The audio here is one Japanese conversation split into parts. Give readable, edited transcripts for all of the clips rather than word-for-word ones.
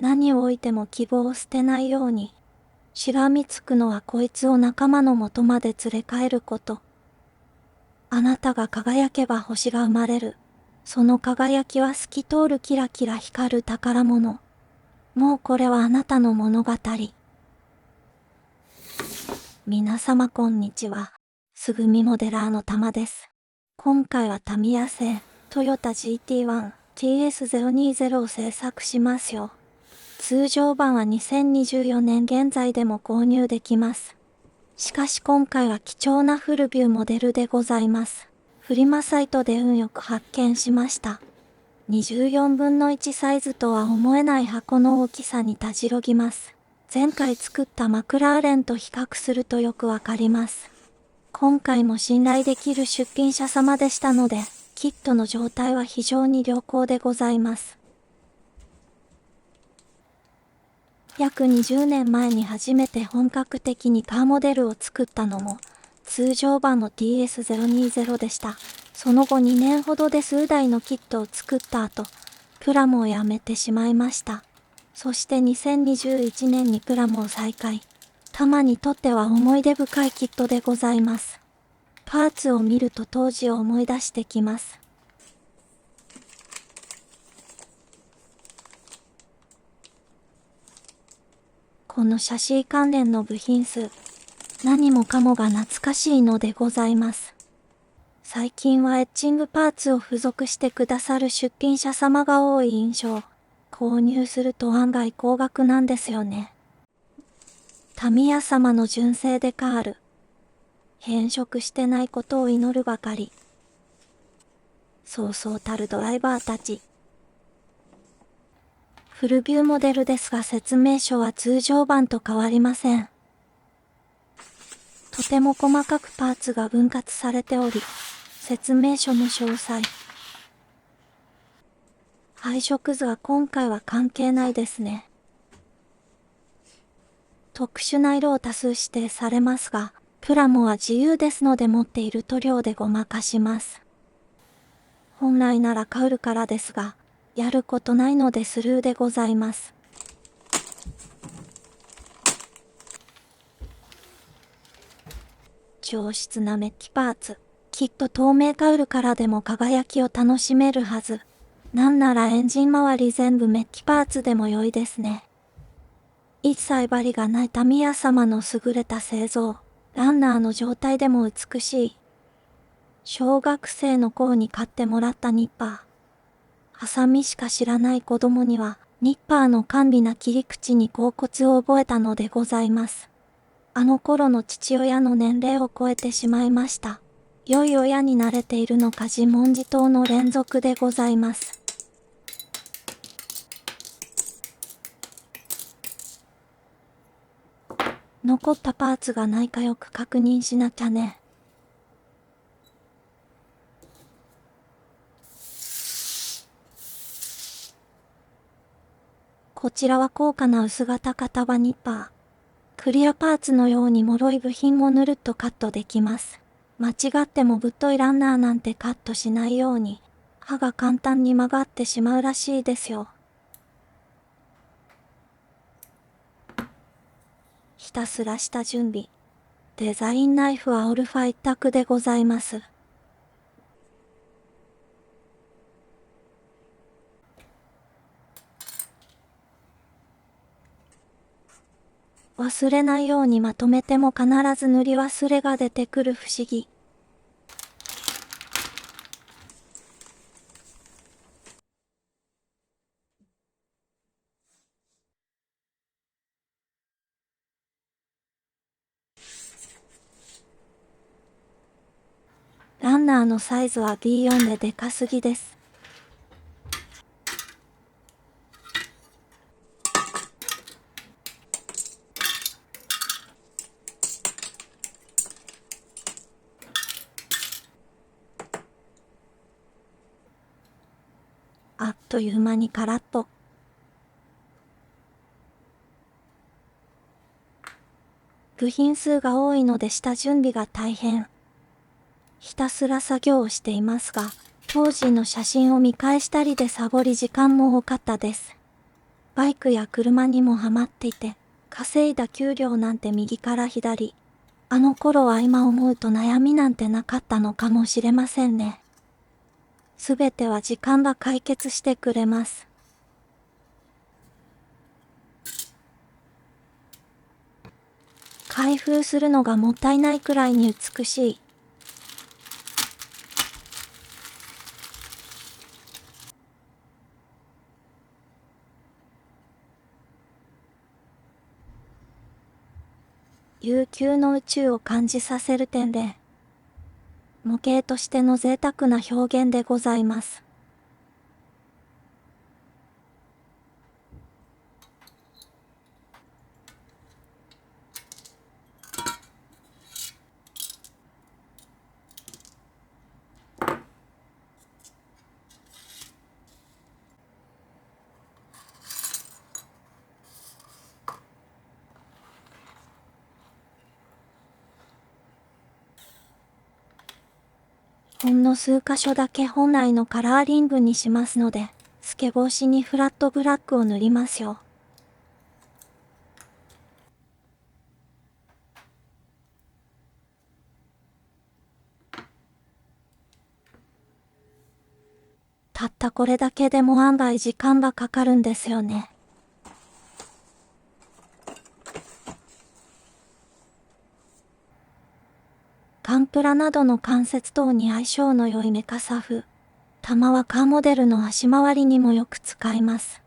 何を置いても希望を捨てないように。しがみつくのはこいつを仲間の元まで連れ帰ること。あなたが輝けば星が生まれる。その輝きは透き通るキラキラ光る宝物。もうこれはあなたの物語。皆様こんにちは。すぐみモデラーのたまです。今回はタミヤ製トヨタ GT1 TS020 を製作しますよ。通常版は2024年現在でも購入できます。しかし今回は貴重なフルビューモデルでございます。フリマサイトで運よく発見しました。24分の1サイズとは思えない箱の大きさにたじろぎます。前回作ったマクラーレンと比較するとよくわかります。今回も信頼できる出品者様でしたので、キットの状態は非常に良好でございます。約20年前に初めて本格的にカーモデルを作ったのも、通常版の TS020 でした。その後2年ほどで数台のキットを作った後、プラモをやめてしまいました。そして2021年にプラモを再開。タマにとっては思い出深いキットでございます。パーツを見ると当時を思い出してきます。このシャシー関連の部品数、何もかもが懐かしいのでございます。最近はエッチングパーツを付属してくださる出品者様が多い印象。購入すると案外高額なんですよね。タミヤ様の純正デカール。変色してないことを祈るばかり。そうそうたるドライバーたち。フルビューモデルですが説明書は通常版と変わりません。とても細かくパーツが分割されており、説明書の詳細。配色図は今回は関係ないですね。特殊な色を多数指定されますが、プラモは自由ですので持っている塗料でごまかします。本来なら買うからですが、やることないのでスルーでございます。上質なメッキパーツ。きっと透明カウルからでも輝きを楽しめるはず。なんならエンジン周り全部メッキパーツでも良いですね。一切バリがないタミヤ様の優れた製造。ランナーの状態でも美しい。小学生の頃に買ってもらったニッパー。ハサミしか知らない子供には、ニッパーの甘美な切り口に恍惚を覚えたのでございます。あの頃の父親の年齢を超えてしまいました。良い親になれているのか自問自答の連続でございます。残ったパーツがないかよく確認しなきゃね。こちらは高価な薄型型バニッパー。クリアパーツのように脆い部品もぬるっとカットできます。間違ってもぶっといランナーなんてカットしないように、刃が簡単に曲がってしまうらしいですよ。ひたすらした準備。デザインナイフはオルファ一択でございます。忘れないようにまとめても必ず塗り忘れが出てくる不思議。ランナーのサイズは B4 ででかすぎです。あっという間に空っぽ。部品数が多いので下準備が大変。ひたすら作業をしていますが、当時の写真を見返したりでサボり時間も多かったです。バイクや車にもハマっていて、稼いだ給料なんて右から左。あの頃は今思うと悩みなんてなかったのかもしれませんね。すべては時間が解決してくれます。開封するのがもったいないくらいに美しい。悠久の宇宙を感じさせる点で、模型としての贅沢な表現でございます。ほんの数箇所だけ本来のカラーリングにしますので、透け防止にフラットブラックを塗りますよ。たったこれだけでも案外時間がかかるんですよね。ガンプラなどの関節等に相性の良いメカサフ。玉はカーモデルの足回りにもよく使います。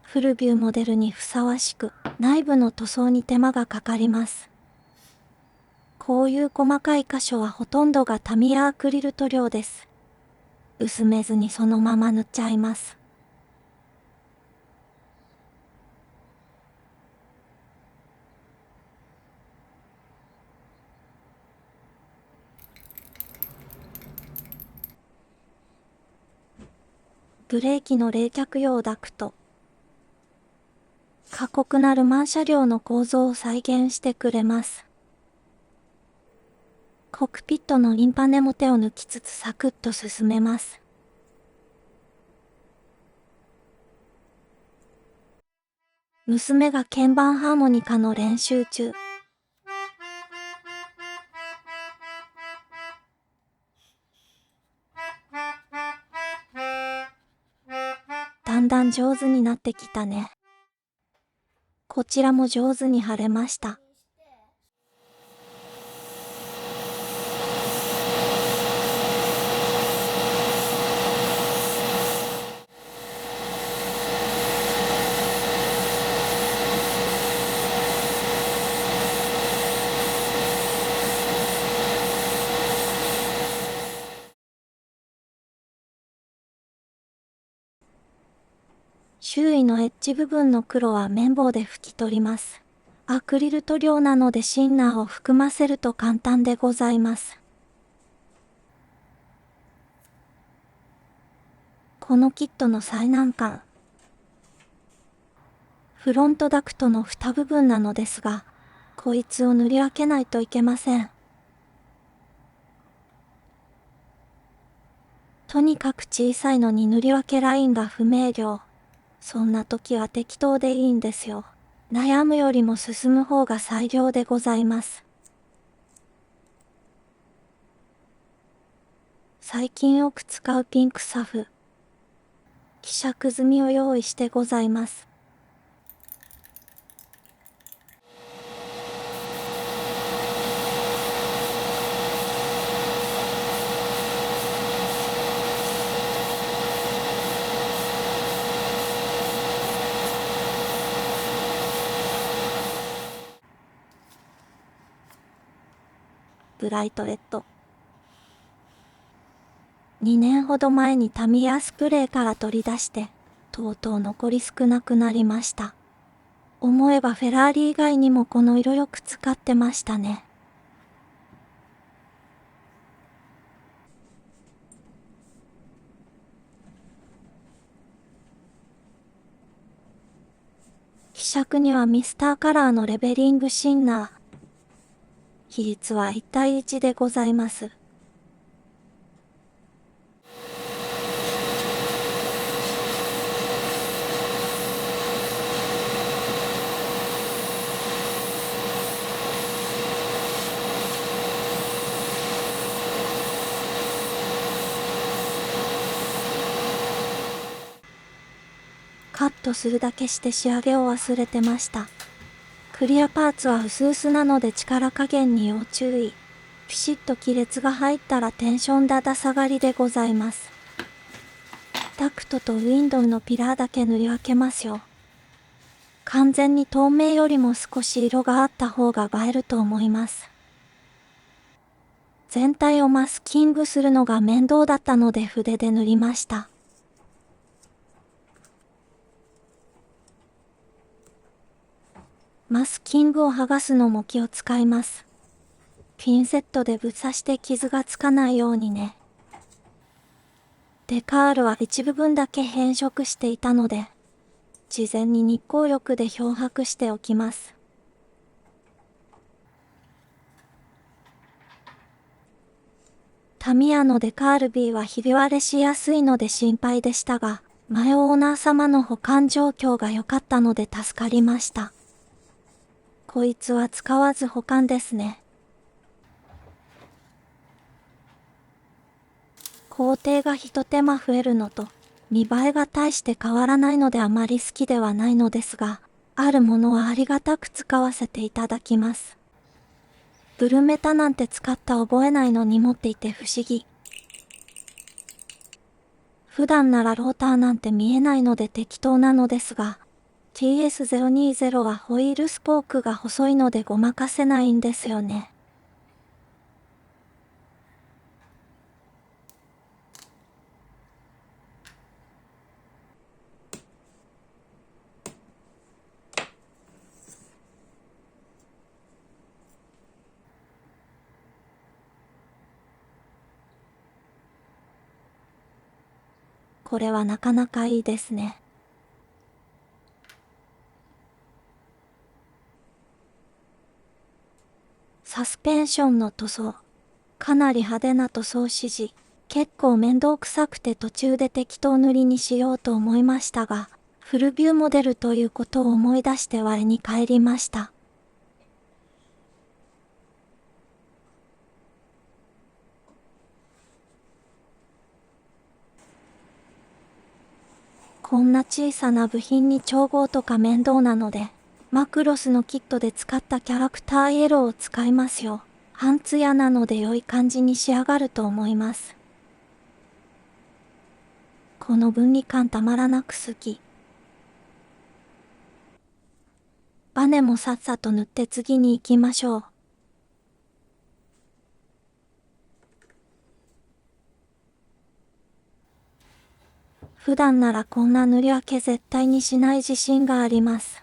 フルビューモデルにふさわしく、内部の塗装に手間がかかります。こういう細かい箇所はほとんどがタミヤアクリル塗料です。薄めずにそのまま塗っちゃいます。ブレーキの冷却用ダクト。過酷なルマン車両の構造を再現してくれます。コックピットのインパネも手を抜きつつサクッと進めます。娘が鍵盤ハーモニカの練習中。だんだん上手になってきたね。こちらも上手に貼れました。周囲のエッジ部分の黒は綿棒で拭き取ります。アクリル塗料なのでシンナーを含ませると簡単でございます。このキットの最難関。フロントダクトの蓋部分なのですが、こいつを塗り分けないといけません。とにかく小さいのに塗り分けラインが不明瞭。そんな時は適当でいいんですよ。悩むよりも進む方が最良でございます。最近よく使うピンクサフ。希釈済みを用意してございます。ブライトレッド。2年ほど前にタミヤスプレーから取り出して、とうとう残り少なくなりました。思えばフェラーリ以外にもこの色よく使ってましたね。希希釈にはミスターカラーのレベリングシンナー。比率は1対1でございます。カットするだけして仕上げを忘れてました。クリアパーツは薄々なので力加減に要注意。ピシッと亀裂が入ったらテンションだだ下がりでございます。ダクトとウィンドウのピラーだけ塗り分けますよ。完全に透明よりも少し色があった方が映えると思います。全体をマスキングするのが面倒だったので筆で塗りました。マスキングを剥がすのも気を使います。ピンセットでぶっ刺して傷がつかないようにね。デカールは一部分だけ変色していたので、事前に日光浴で漂白しておきます。タミヤのデカール B はひび割れしやすいので心配でしたが、前オーナー様の保管状況が良かったので助かりました。こいつは使わず保管ですね。工程が一手間増えるのと、見栄えが大して変わらないのであまり好きではないのですが、あるものはありがたく使わせていただきます。ブルメタなんて使った覚えないのに持っていて不思議。普段ならローターなんて見えないので適当なのですが、TS020 はホイールスポークが細いのでごまかせないんですよね。これはなかなかいいですね。サスペンションの塗装。かなり派手な塗装指示。結構面倒くさくて途中で適当塗りにしようと思いましたが、フルビューモデルということを思い出して我に返りました。こんな小さな部品に調合とか面倒なので、マクロスのキットで使ったキャラクターイエローを使いますよ。半ツヤなので良い感じに仕上がると思います。この分離感たまらなく好き。バネもさっさと塗って次に行きましょう。普段ならこんな塗り分け絶対にしない自信があります。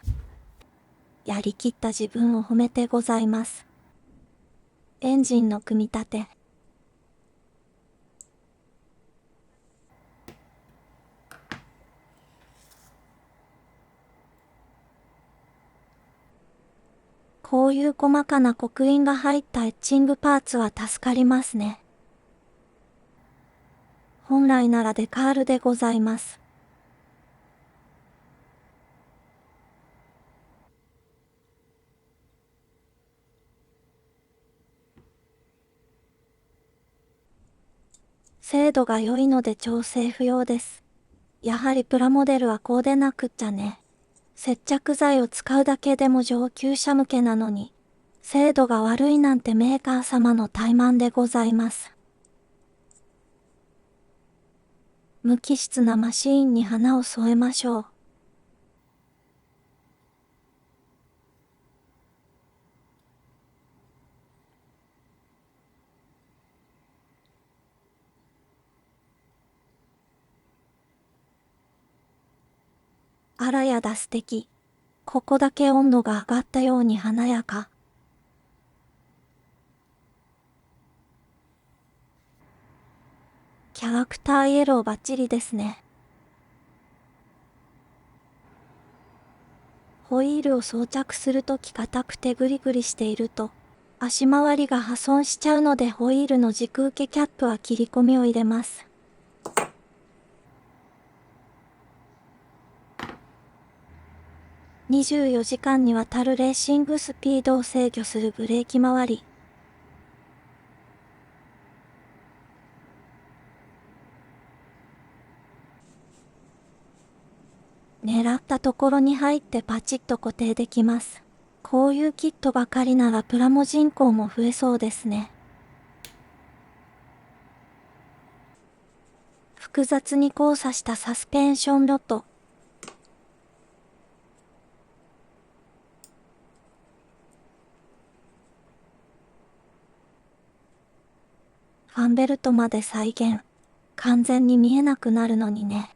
やりきった自分を褒めてございます。エンジンの組み立て。こういう細かな刻印が入ったエッチングパーツは助かりますね。本来ならデカールでございます。精度が良いので調整不要です。やはりプラモデルはこうでなくっちゃね。接着剤を使うだけでも上級者向けなのに、精度が悪いなんてメーカー様の怠慢でございます。無機質なマシーンに花を添えましょう。あらやだ素敵。ここだけ温度が上がったように華やか。キャラクターイエローバッチリですね。ホイールを装着するとき硬くてグリグリしていると、足回りが破損しちゃうのでホイールの軸受けキャップは切り込みを入れます。24時間にわたるレーシングスピードを制御するブレーキ回り。狙ったところに入ってパチッと固定できます。こういうキットばかりならプラモ人口も増えそうですね。複雑に交差したサスペンションロッド。ファンベルトまで再現。完全に見えなくなるのにね。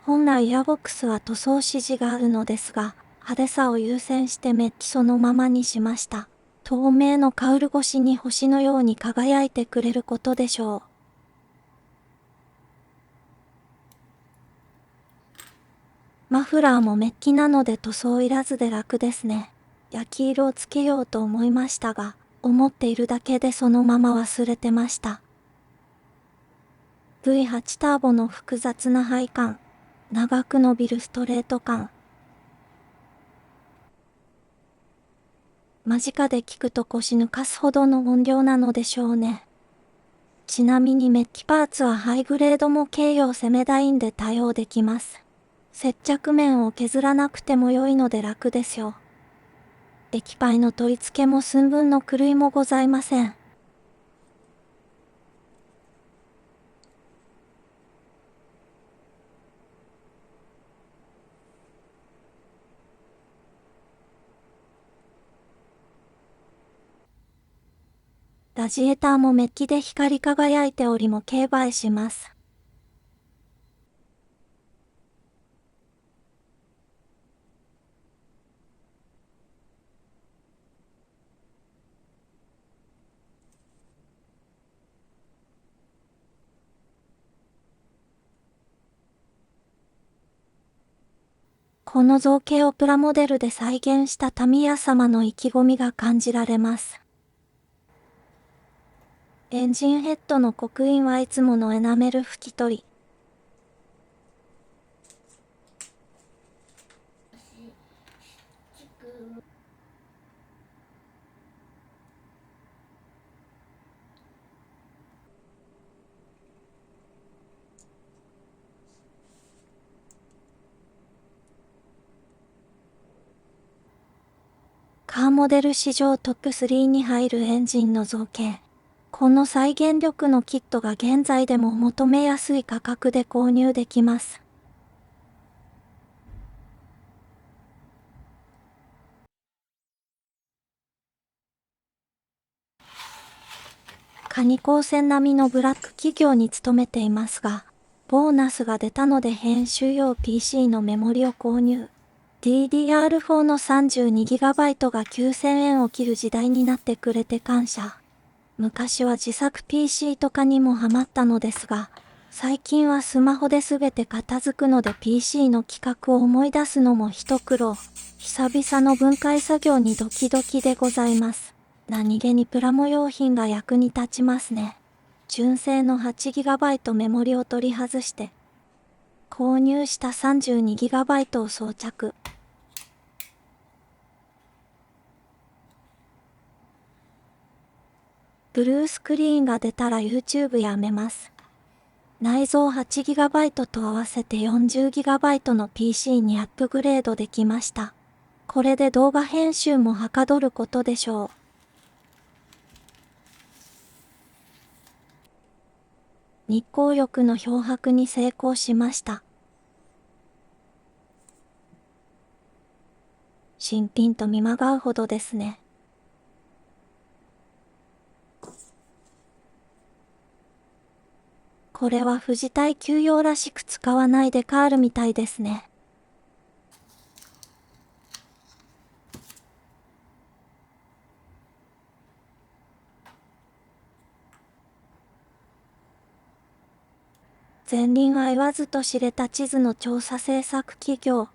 本来エアボックスは塗装指示があるのですが、派手さを優先してメッキそのままにしました。透明のカウル越しに星のように輝いてくれることでしょう。マフラーもメッキなので塗装いらずで楽ですね。焼き色をつけようと思いましたが、思っているだけでそのまま忘れてました。V8 ターボの複雑な配管。長く伸びるストレート感。間近で聞くと腰抜かすほどの音量なのでしょうね。ちなみにメッキパーツはハイグレードも軽用セメダインで対応できます。接着面を削らなくても良いので楽ですよ。液パイの取り付けも寸分の狂いもございません。ラジエーターもメッキで光り輝いておりも競売します。この造形をプラモデルで再現したタミヤ様の意気込みが感じられます。エンジンヘッドの刻印はいつものエナメル拭き取り。カーモデル史上トップ3に入るエンジンの造形。この再現力のキットが現在でも求めやすい価格で購入できます。カニ高専並みのブラック企業に勤めていますが、ボーナスが出たので編集用 PC のメモリを購入。DDR4 の 32GB が9000円を切る時代になってくれて感謝。昔は自作 PC とかにもハマったのですが、最近はスマホで全て片付くので PC の企画を思い出すのも一苦労。久々の分解作業にドキドキでございます。何気にプラモ用品が役に立ちますね。純正の 8GB メモリを取り外して、購入した 32GB を装着。ブルースクリーンが出たら YouTube やめます。内蔵 8GB と合わせて 40GB の PC にアップグレードできました。これで動画編集もはかどることでしょう。日光浴の漂白に成功しました。新品と見まがうほどですね。これは富士耐久用らしく使わないデカールみたいですね。前輪は言わずと知れた地図の調査制作企業。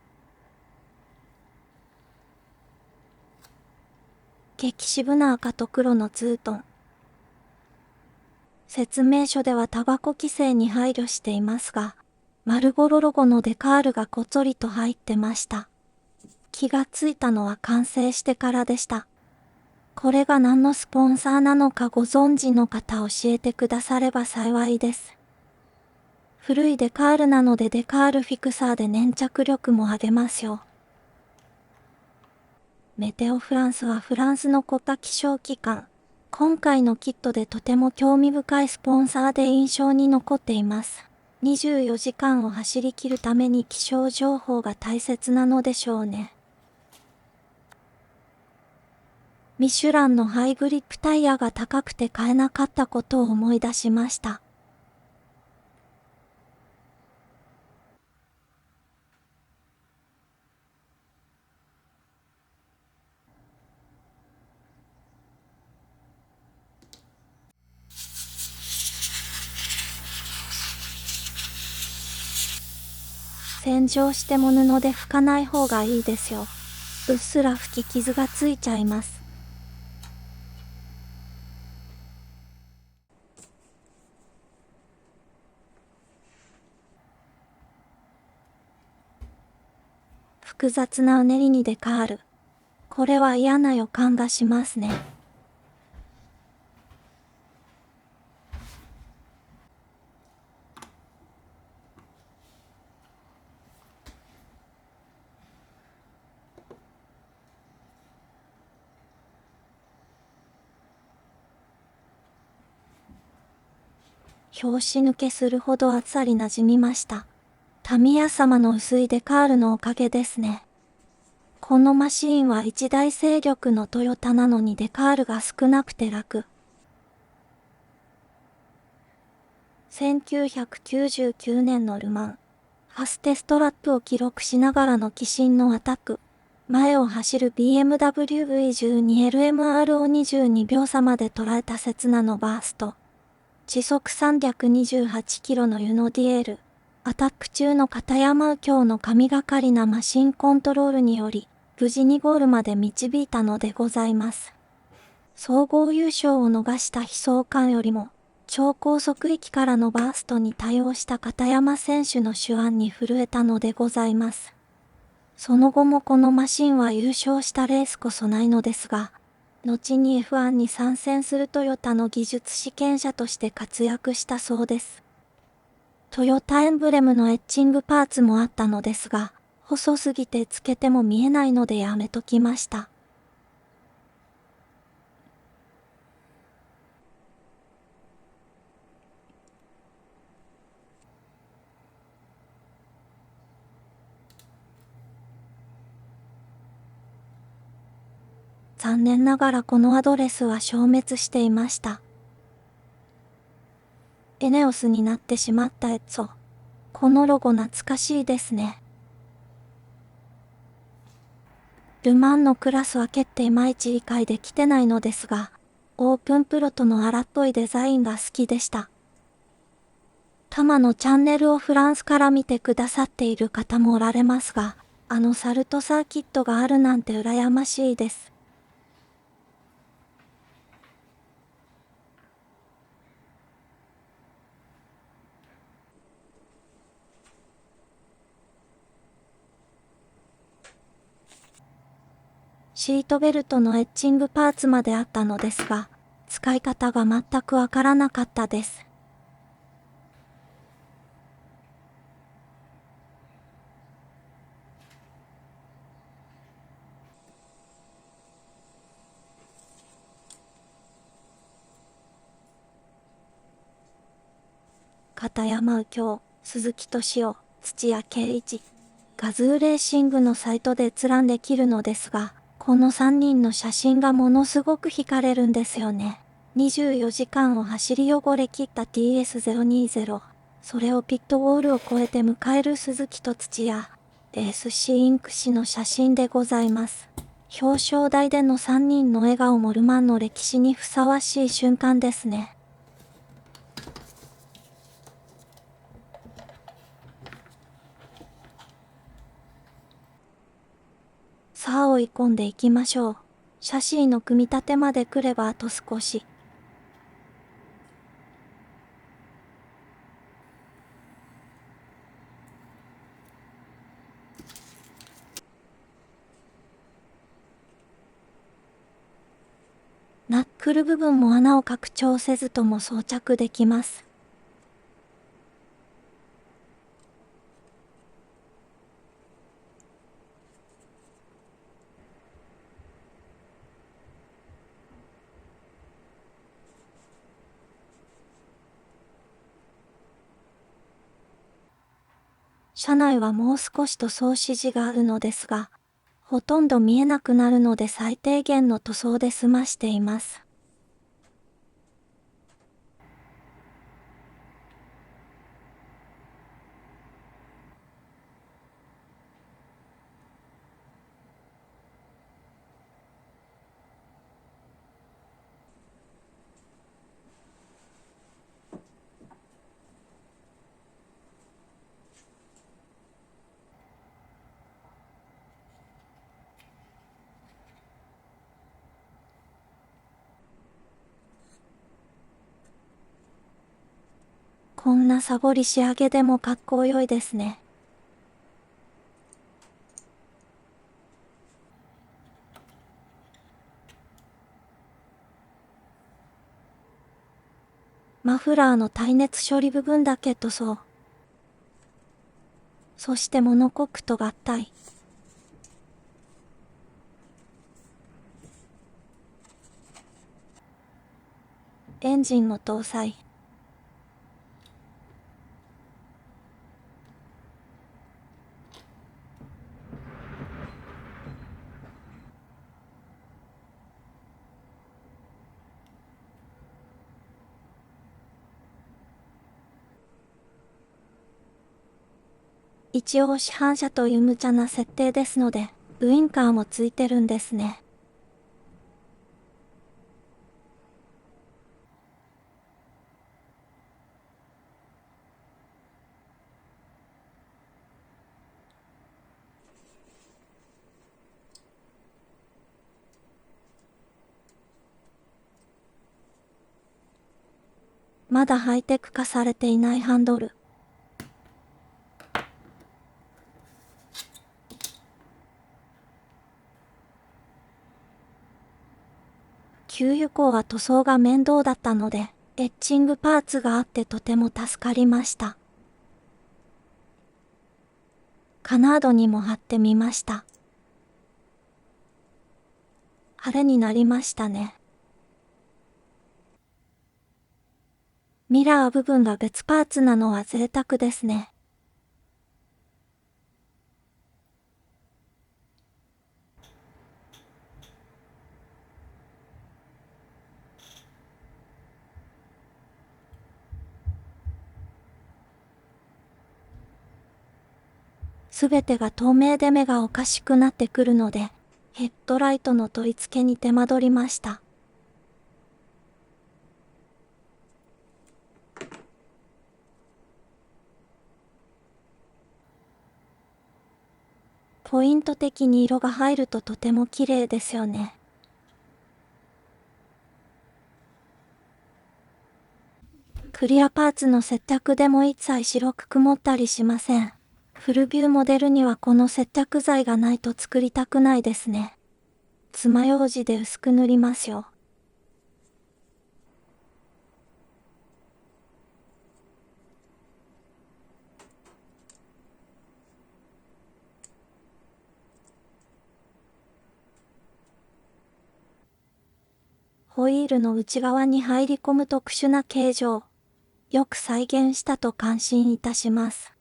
激渋な赤と黒のツートン。説明書ではタバコ規制に配慮していますが、マルボロロゴのデカールがこっそりと入ってました。気がついたのは完成してからでした。これが何のスポンサーなのかご存知の方教えてくだされば幸いです。古いデカールなのでデカールフィクサーで粘着力も上げますよ。メテオフランスはフランスの国家気象機関。今回のキットでとても興味深いスポンサーで印象に残っています。24時間を走り切るために気象情報が大切なのでしょうね。ミシュランのハイグリップタイヤが高くて買えなかったことを思い出しました。洗浄しても布で拭かない方がいいですよ。うっすら拭き傷がついちゃいます。複雑なうねりにデカール。これは嫌な予感がしますね。拍子抜けするほどあっさり馴染みました。タミヤ様の薄いデカールのおかげですね。このマシーンは一大勢力のトヨタなのにデカールが少なくて楽。1999年のルマン、ファステストラップを記録しながらの鬼神のアタック。前を走る BMW V12LMR を22秒差まで捉えた刹那のバースト。時速328キロのユノディエール。アタック中の片山右京の神がかりなマシンコントロールにより、無事にゴールまで導いたのでございます。総合優勝を逃した悲壮感よりも、超高速域からのバーストに対応した片山選手の手腕に震えたのでございます。その後もこのマシンは優勝したレースこそないのですが、後に F1 に参戦するトヨタの技術試験車として活躍したそうです。トヨタエンブレムのエッチングパーツもあったのですが、細すぎてつけても見えないのでやめときました。残念ながらこのアドレスは消滅していました。エネオスになってしまったエッツォ。このロゴ懐かしいですね。ルマンのクラス分けっていまいち理解できてないのですが、オープンプロとの荒っぽいデザインが好きでした。タマのチャンネルをフランスから見てくださっている方もおられますが、サルトサーキットがあるなんて羨ましいです。シートベルトのエッチングパーツまであったのですが、使い方が全くわからなかったです。片山右京、鈴木敏夫、土屋圭一。ガズーレーシングのサイトで閲覧できるのですが、この3人の写真がものすごく惹かれるんですよね。24時間を走り汚れ切った TS020。それをピットウォールを越えて迎える鈴木と土屋。SC インク氏の写真でございます。表彰台での3人の笑顔もルマンの歴史にふさわしい瞬間ですね。さあ追い込んでいきましょう。シャシーの組み立てまで来ればあと少し。ナックル部分も穴を拡張せずとも装着できます。車内はもう少し塗装指示があるのですが、ほとんど見えなくなるので最低限の塗装で済ましています。こんなサボり仕上げでもかっこよいですね。マフラーの耐熱処理部分だけ塗装。そしてモノコックと合体。エンジンの搭載。一応市販車という無茶な設定ですので、ウインカーもついてるんですね。まだハイテク化されていないハンドル。給油口は塗装が面倒だったので、エッチングパーツがあってとても助かりました。カナードにも貼ってみました。晴れになりましたね。ミラー部分が別パーツなのは贅沢ですね。すべてが透明で目がおかしくなってくるので、ヘッドライトの取り付けに手間取りました。ポイント的に色が入るととても綺麗ですよね。クリアパーツの接着でも一切白く曇ったりしません。フルビューモデルにはこの接着剤がないと作りたくないですね。爪楊枝で薄く塗りますよ。ホイールの内側に入り込む特殊な形状。よく再現したと感心いたします。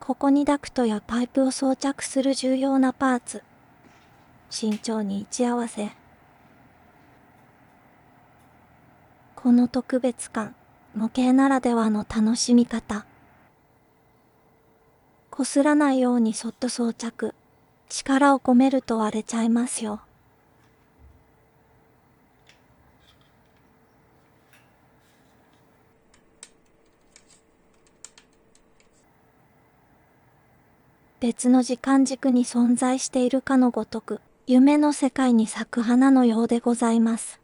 ここにダクトやパイプを装着する重要なパーツ。慎重に位置合わせ。この特別感、模型ならではの楽しみ方。こすらないようにそっと装着。力を込めると割れちゃいますよ。別の時間軸に存在しているかのごとく、夢の世界に咲く花のようでございます。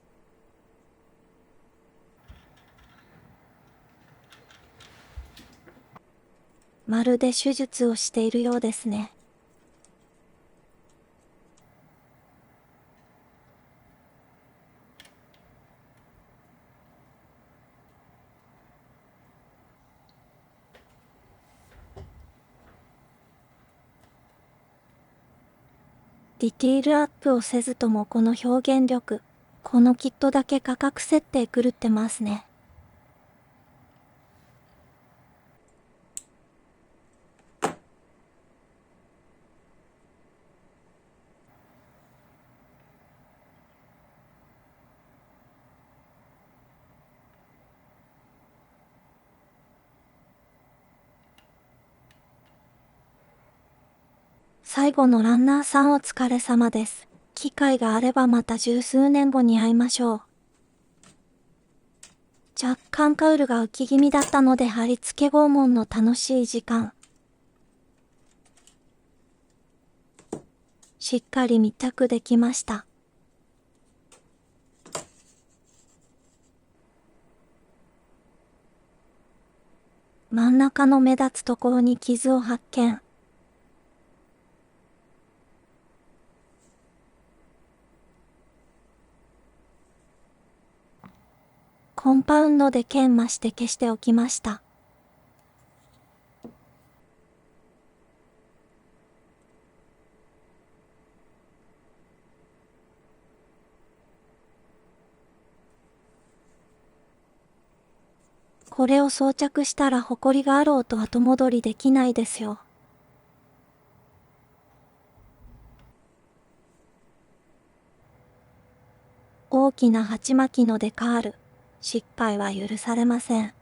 まるで手術をしているようですね。ディティールアップをせずともこの表現力、このキットだけ価格設定狂ってますね。最後のランナーさんお疲れ様です。機会があればまた十数年後に会いましょう。若干カウルが浮き気味だったので貼り付け拷問の楽しい時間。しっかり密着できました。真ん中の目立つところに傷を発見。コンパウンドで研磨して消しておきました。これを装着したらホコリがあろうと後戻りできないですよ。大きな鉢巻きのデカール。失敗は許されません。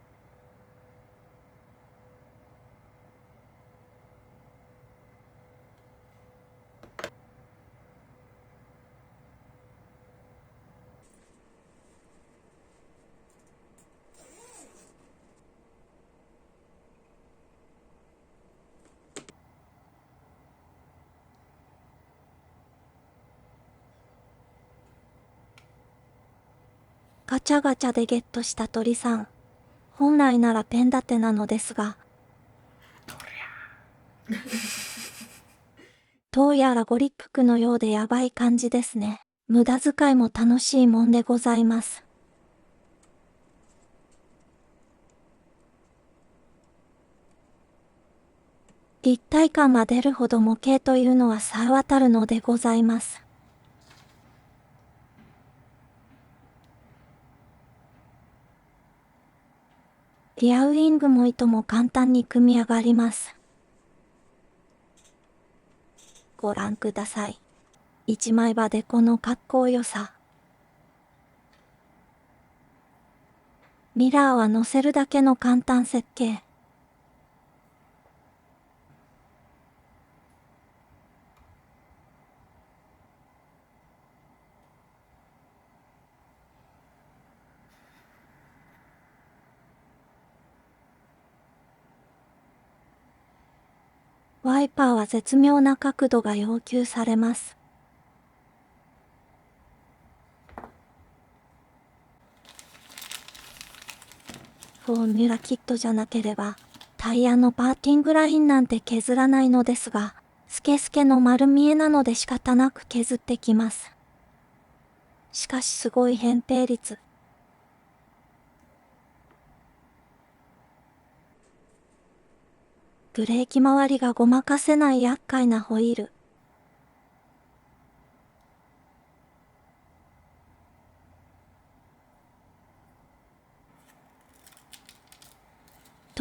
ガチャガチャでゲットした鳥さん。本来ならペン立てなのですが。どうやらご立腹のようでやばい感じですね。無駄遣いも楽しいもんでございます。立体感が出るほど模型というのはさえ渡るのでございます。リアウィングもいとも簡単に組み上がります。ご覧ください。一枚刃でこのかっこよさ。ミラーは乗せるだけの簡単設計。ワイパーは絶妙な角度が要求されます。フォーミュラキットじゃなければ、タイヤのパーティングラインなんて削らないのですが、スケスケの丸見えなので仕方なく削ってきます。しかしすごい扁平率。ブレーキ周りがごまかせない厄介なホイール。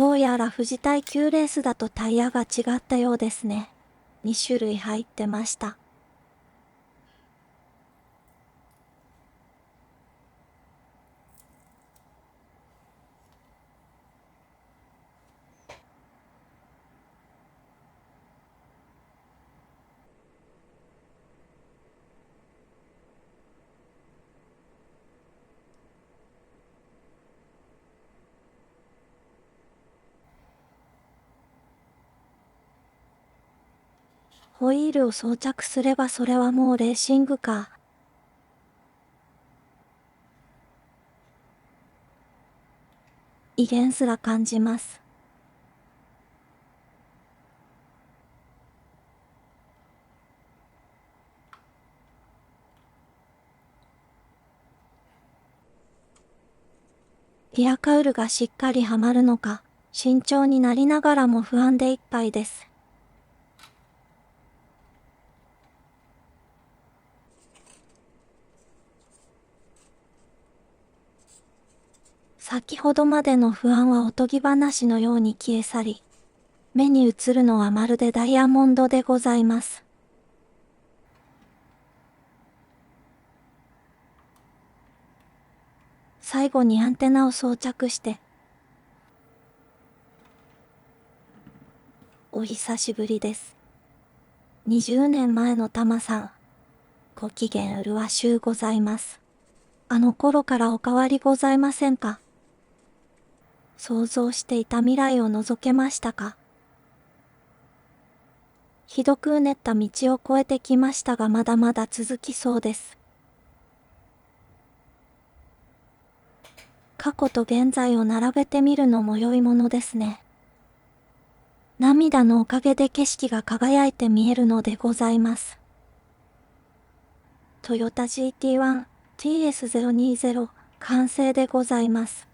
どうやら富士耐久レースだとタイヤが違ったようですね。2種類入ってました。ホイールを装着すればそれはもうレーシングカー。威厳すら感じます。リアカウルがしっかりはまるのか、慎重になりながらも不安でいっぱいです。先ほどまでの不安はおとぎ話のように消え去り、目に映るのはまるでダイヤモンドでございます。最後にアンテナを装着して、お久しぶりです。20年前のタマさん、ご機嫌うるわしゅうございます。あの頃からお変わりございませんか？想像していた未来を覗けましたか？ひどくうねった道を越えてきましたがまだまだ続きそうです。過去と現在を並べてみるのも良いものですね。涙のおかげで景色が輝いて見えるのでございます。トヨタ GT1 TS020 完成でございます。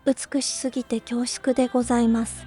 美しすぎて恐縮でございます。